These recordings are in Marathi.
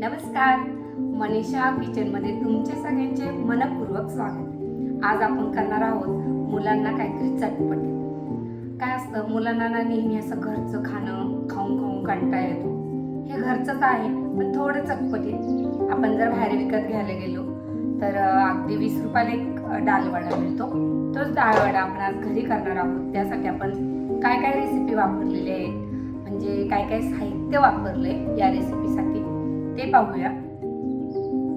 नमस्कार, मनीषा किचनमध्ये तुमचे सगळ्यांचे मनपूर्वक स्वागत. आज आपण करणार आहोत मुलांना काहीतरी चटपट. काय असतं, मुलांना ना नेहमी असं घरचं खाणं खाऊन खाऊन कंटाळा येतो. हे घरचंच आहे पण थोडं चटपटीत. आपण जर बाहेर विकत घ्यायला गेलो तर अगदी 20 रुपयाला एक डालवडा मिळतो. तोच डाळवडा आपण आज घरी करणार आहोत. त्यासाठी आपण काय काय रेसिपी वापरलेली आहेत, म्हणजे काय काय साहित्य वापरले या रेसिपीसाठी ते पाहूया.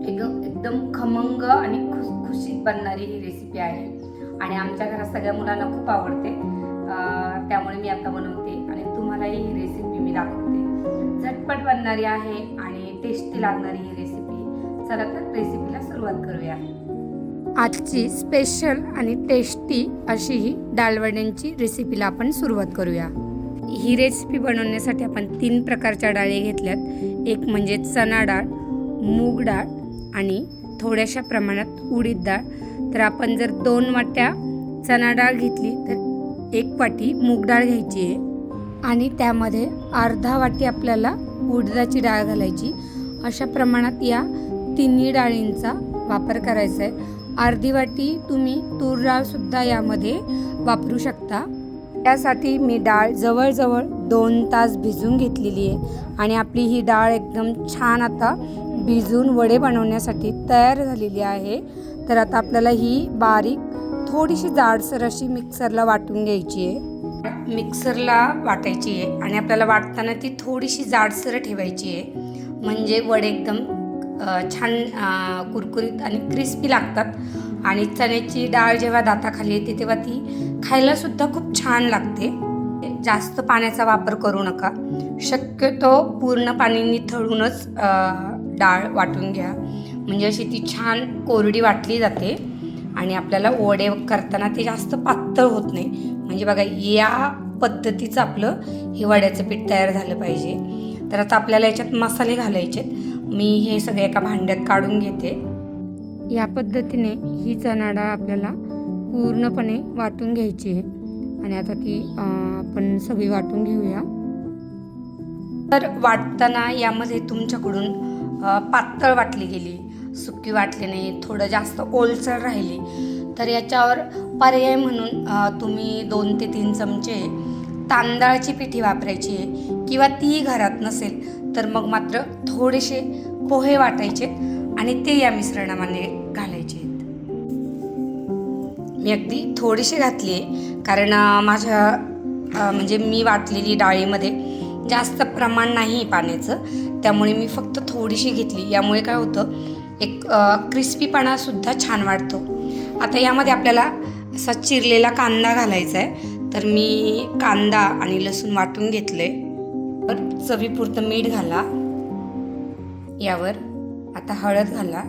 एकदम खमंग आणि खुसखुशीत बनणारी ही रेसिपी आहे आणि आमच्या घरात सगळ्या मुलांना खूप आवडते. त्यामुळे मी आता बनवते आणि तुम्हालाही ही रेसिपी मी दाखवते. झटपट बनणारी आहे आणि टेस्टी लागणारी ही रेसिपी. चला तर रेसिपीला सुरुवात करूया. आजची स्पेशल आणि टेस्टी अशी ही डाळवड्यांची रेसिपीला आपण सुरुवात करूया. ही रेसिपी बनवण्यासाठी आपण 3 प्रकारच्या डाळी घेतल्यात. एक म्हणजे चणा डाळ, मूग डाळ आणि थोड्याशा प्रमाणात उडीद डाळ. तर आपण जर 2 वाट्या चणा डाळ घेतली तर 1 वाटी मूग डाळ घ्यायची आहे आणि त्यामध्ये अर्धा वाटी आपल्याला उडदाची डाळ घालायची. अशा प्रमाणात या तिन्ही डाळींचा वापर करायचा आहे. अर्धी वाटी तुम्ही तूर डाळसुद्धा यामध्ये वापरू शकता. त्यासाठी मी डाळ जवळजवळ 2 तास भिजवून घेतलेली आहे आणि आपली ही डाळ एकदम छान आता भिजून वडे बनवण्यासाठी तयार झालेली आहे. तर आता आपल्याला ही बारीक थोडीशी जाडसर अशी मिक्सरला वाटून घ्यायची आहे. मिक्सरला वाटायची आहे आणि आपल्याला वाटताना ती थोडीशी जाडसर ठेवायची आहे, म्हणजे वडे एकदम छान कुरकुरीत आणि क्रिस्पी लागतात. आणि चण्याची डाळ जेव्हा दाताखाली येते तेव्हा ती खायलासुद्धा खूप छान लागते. जास्त पाण्याचा वापर करू नका. शक्यतो पूर्ण पाणी निथळूनच डाळ वाटून घ्या, म्हणजे अशी ती छान कोरडी वाटली जाते आणि आपल्याला वडे करताना ते जास्त पातळ होत नाही. म्हणजे बघा, या पद्धतीचं आपलं हे वड्याचं पीठ तयार झालं पाहिजे. तर आता आपल्याला याच्यात मसाले घालायचे. मी हे सगळे एका भांड्यात काढून घेते. या पद्धतीने ही चणा डाळ आपल्याला पूर्णपणे वाटून घ्यायची आहे आणि आता ती आपण सगळी वाटून घेऊया. तर वाटताना यामध्ये तुमच्याकडून पातळ वाटली गेली, सुकी वाटली नाही, थोडं जास्त ओलसर राहिली, तर याच्यावर पर्याय म्हणून तुम्ही 2 ते 3 चमचे तांदळाची पिठी वापरायची आहे. किंवा ती घरात नसेल तर मग मात्र थोडेसे पोहे वाटायचे आणि ते या मिश्रणामध्ये घालायचे आहेत. मी अगदी थोडीशी घातली आहे कारण माझ्या म्हणजे मी वाटलेली डाळीमध्ये जास्त प्रमाण नाही पाण्याचं, त्यामुळे मी फक्त थोडीशी घेतली. यामुळे काय होतं, एक क्रिस्पीपणासुद्धा छान वाटतो. आता यामध्ये आपल्याला असा चिरलेला कांदा घालायचा आहे. तर मी कांदा आणि लसूण वाटून घेतले. तर चवीपुरतं मीठ घाला. यावर आता हळद घाला.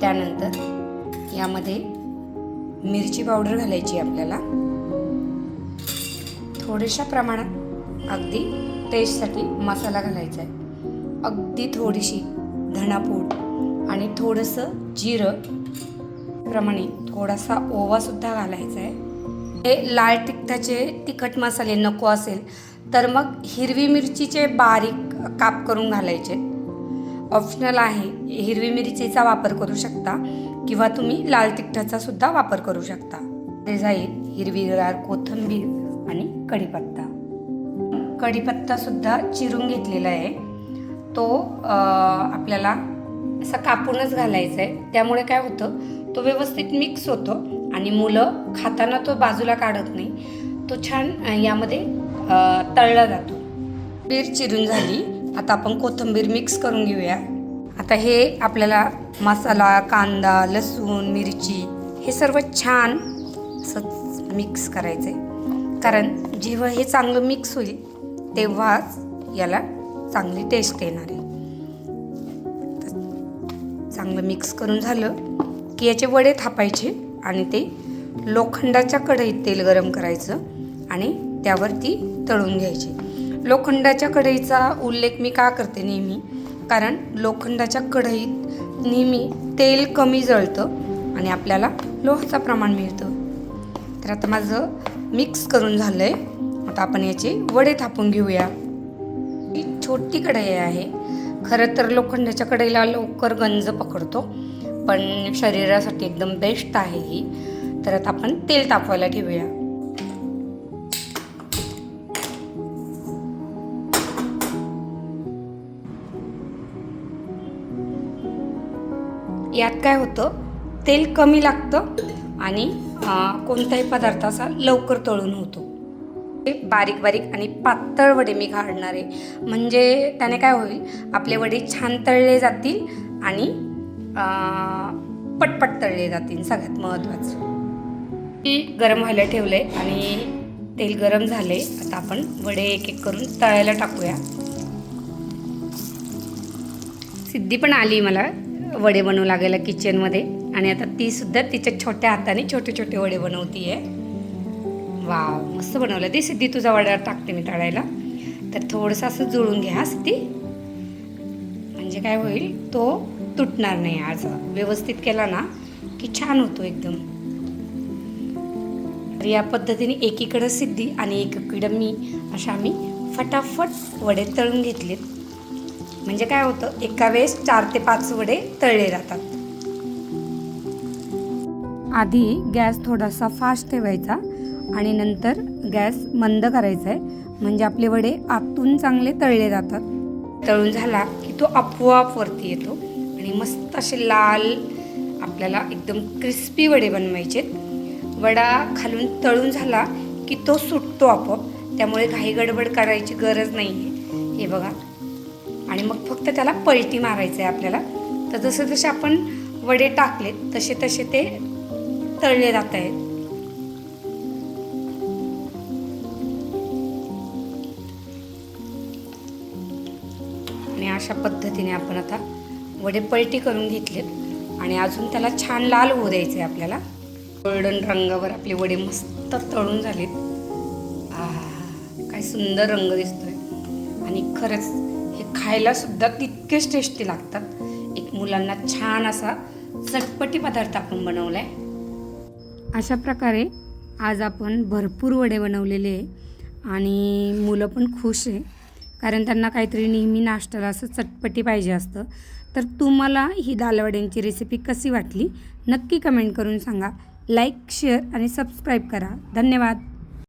त्यानंतर यामध्ये मिरची पावडर घालायची आपल्याला थोड्याशा प्रमाणात. अगदी टेस्टसाठी मसाला घालायचा आहे. अगदी थोडीशी धणापूड आणि थोडंसं जिरं प्रमाणे थोडासा ओवासुद्धा घालायचा आहे. हे लाल तिखटाचे तिखट मसाले नको असेल तर मग हिरवी मिरचीचे बारीक काप करून घालायचे. ऑप्शनल आहे. हिरवी मिरचीचा वापर करू शकता किंवा तुम्ही लाल तिखटाचा सुद्धा वापर करू शकता. ते जाईल हिरवीगार कोथिंबीर आणि कढीपत्ता. कढीपत्तासुद्धा चिरून घेतलेला आहे. तो आपल्याला असा कापूनच घालायचा आहे. त्यामुळे काय होतं, तो व्यवस्थित मिक्स होतो आणि मुलं खाताना तो बाजूला काढत नाही. तो छान यामध्ये तळला जातो. कोथिंबीर चिरून झाली. आता आपण कोथिंबीर मिक्स करून घेऊया. आता हे आपल्याला मसाला, कांदा, लसूण, मिरची हे सर्व छान असं मिक्स करायचं आहे. कारण जेव्हा हे चांगलं मिक्स होईल तेव्हाच याला चांगली टेस्ट येणार आहे. चांगलं मिक्स करून झालं की याचे वडे थापायचे आणि ते लोखंडाच्या कढईत तेल गरम करायचं आणि त्यावरती तळून घ्यायचे. लोखंडाच्या कढईचा उल्लेख मी का करते नेहमी, कारण लोखंडाच्या कढईत नेहमी तेल कमी जळतं आणि आपल्याला लोहाचं प्रमाण मिळतं. तर आता माझं मिक्स करून झालं आहे. आता आपण याचे वडे थापून घेऊया. ही छोटी कढई आहे खरं तर लोखंडाच्या कढईला लवकर गंज पकडतो, पण शरीरासाठी एकदम बेस्ट आहे ही. तर आता आपण तेल तापवायला ठेवूया. यात काय होतं, तेल कमी लागतं आणि कोणताही पदार्थ असा लवकर तळून होतो. बारीक बारीक आणि पातळ वडे मी घालणार आहे, म्हणजे त्याने काय होईल, आपले वडे छान तळले जातील आणि पटपट तळले जातील. सगळ्यात महत्त्वाचं की गरम व्हायला ठेवलं आहे आणि तेल गरम झाले. आता आपण वडे एक एक करून तळायला टाकूया. सिद्धी पण आली मला वडे बनवू लागायला किचनमध्ये, आणि आता ती सुद्धा तिच्या छोट्या हाताने छोटे छोटे वडे बनवती आहे. वाव, मस्त बनवलं. ते सिद्धी तुझा वडा टाकते मी तळायला. तर थोडंसं असं जुळून घ्या सिद्धी, म्हणजे काय होईल, तो तुटणार नाही. आज व्यवस्थित केला ना की छान होतो एकदम. तर या पद्धतीने एकीकडं सिद्धी आणि एकीकडं मी अशा आम्ही फटाफट वडे तळून घेतलेत. म्हणजे काय होतं, एका वेळेस 4 ते 5 वडे तळले जातात. आधी गॅस थोडासा फास्ट ठेवायचा आणि नंतर गॅस मंद करायचा आहे, म्हणजे आपले वडे आतून चांगले तळले जातात. तळून झाला की तो आपोआप वरती येतो आणि मस्त असे लाल आपल्याला एकदम क्रिस्पी वडे बनवायचे. वडा खालून तळून झाला की तो सुटतो आपोआप, त्यामुळे घाई गडबड करायची गरज नाही आहे. हे बघा, आणि मग फक्त त्याला पलटी मारायचं आहे आपल्याला. तर जसं जसे आपण वडे टाकले तसे तसे ते तळले जात आहेत. आणि अशा पद्धतीने आपण आता वडे पलटी करून घेतलेत आणि अजून त्याला छान लाल होऊ द्यायचं आहे आपल्याला. गोल्डन रंगावर आपले वडे मस्त तळून झालेत. काय सुंदर रंग दिसतोय, आणि खरंच हे खायला सुद्धा तितकेच टेस्टी लागतात. एक मुलांना छान असा चटपटी पदार्थ आपण बनवलाय. अशा प्रकारे आज आपण भरपूर वडे बनवलेले आहे आणि मुलं पण खुश आहे, कारण त्यांना काहीतरी नेहमी नाश्त्याला असं चटपटी पाहिजे असतं. तर तुम्हाला ही दालवड्यांची रेसिपी कशी वाटली नक्की कमेंट करून सांगा. लाईक, शेअर आणि सबस्क्राईब करा. धन्यवाद.